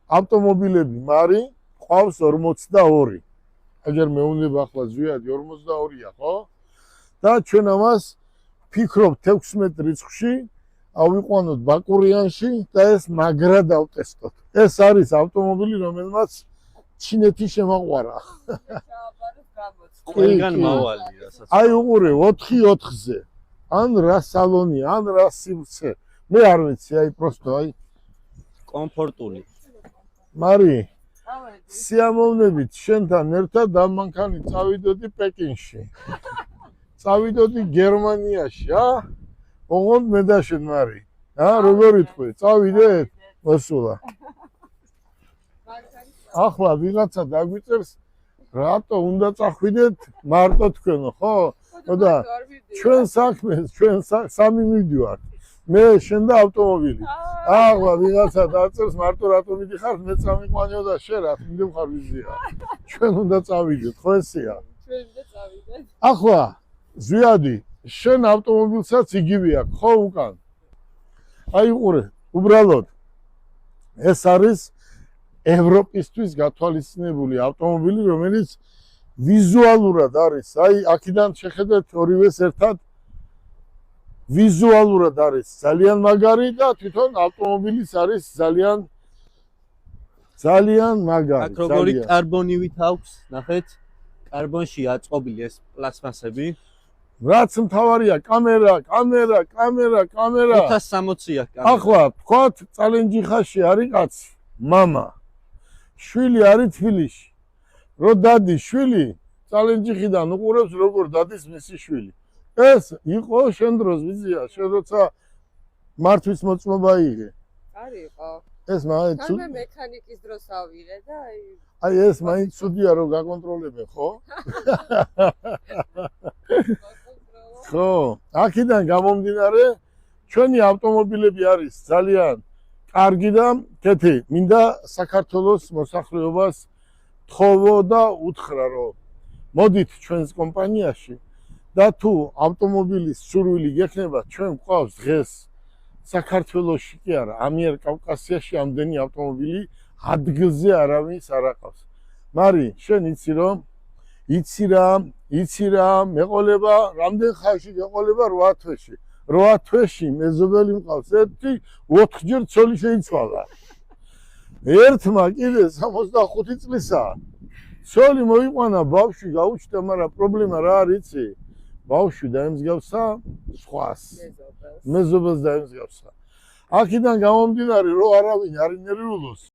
ავტომობილები მარი ყავს 42. Აჯერ მეუბნება ახლა ზვიადი 42-ია, ხო? და ჩვენ ამას ფიქრობთ 16 რიცხვში ავიყვანოთ ბაკურიანში და ეს მაგრა დავტესტოთ. ეს არის ავტომობილი, რომელმაც ჩინეთი შემაყვარა. ყველგან მავალი, რასაც. აი უყურე 4-4-ზე. ან რა სალონი, ან რა სივრცე. მე არ ვიცი, აი პროსტო, აი კომფორტული. მარი, სიამოვნებით შენთან ერთად ამ მანქანი წავიდოდი პეკინში. წავიდოდი გერმანიაში, ოღონდ მე და შენ მარი. როგორ იტყვი? წავიდეთ? მოსულა. ახლა ვიღაცა დაგვიწერს რატო უნდა წახვიდეთ მარტო თქვენო, ხო? და ჩვენ საქმეს, ჩვენ სამი მივდივართ. მე შენ და ავტომობილი. ახლა ვიღაცა დაწერს მარტო რატო მიდიხარ, მე წამიყვანიო და შენ რა მიდიხარ ვიზია. ჩვენ უნდა წავიდეთ, ხო ესეა? ჩვენ უნდა წავიდეთ. ახლა ზვიადი, შენ ავტომობილსაც იგივე აქვს, ხო უკან? აი უყურე, უბრალოდ ეს არის ევროპისთვის გათვალისწინებული ავტომობილი, რომელიც ვიზუალურად არის, აი აქედან შეხედეთ ორივეს ერთად ვიზუალურად არის ძალიან მაგარი და თვითონ ავტომობილის არის ძალიან მაგარი. აქ როგორი კარბონივით აქვს, ნახეთ, კარბონში აწყობილი ეს პლასმასები. რაც მთავარია, კამერა. 560-ია კამერა. ახლა თქვათ წალენჯიხაში არის კაცი, მამა. შვილი არის თბილისში. რო დადის შვილი, წალენჯიხიდან უყურებს როგორ დადის მისი შვილი. ეს იყო შენ დროს ვიზია, შენ როცა მართვის მოწმობა იღე. არ იყო. ეს მაინც მე მექანიკის დროს ავიღე და აი ეს მაინც ცუდია რომ გაკონტროლებენ, ხო? ხო, აქედან გამომდინარე, ჩვენი ავტომობილები არის ძალიან კარგი და თეთრი. მინდა საქართველოს მოსახლეობას თხოვო და უთხრა, რომ მოდით ჩვენს კომპანიაში და თუ ავტომობილის სურვილი გექნება, ჩვენ გვყავს დღეს საქართველოში კი არა, ამიერკავკასიაში ამდენი ავტომობილი ადგილზე არავის არ აყავს. მარი, შენ იცი რა, მეყოლება, რამდენ ხანში გეყოლება 8 თვეში. 8 თვეში მეზობელი მყავს, 4-ჯერ ცოლი შეიცვალა. ერთმა კიდე 65 წლისა ცოლი მოიყვანა, ბავშვი გაუჩნდა, მაგრამ პრობლემა რა არის იცი? ბავშვი დაემსგავსა სხვას. მეზობელს დაემსგავსა. აქედან გამომდინარე, რომ არავინ არ ინერვიულოს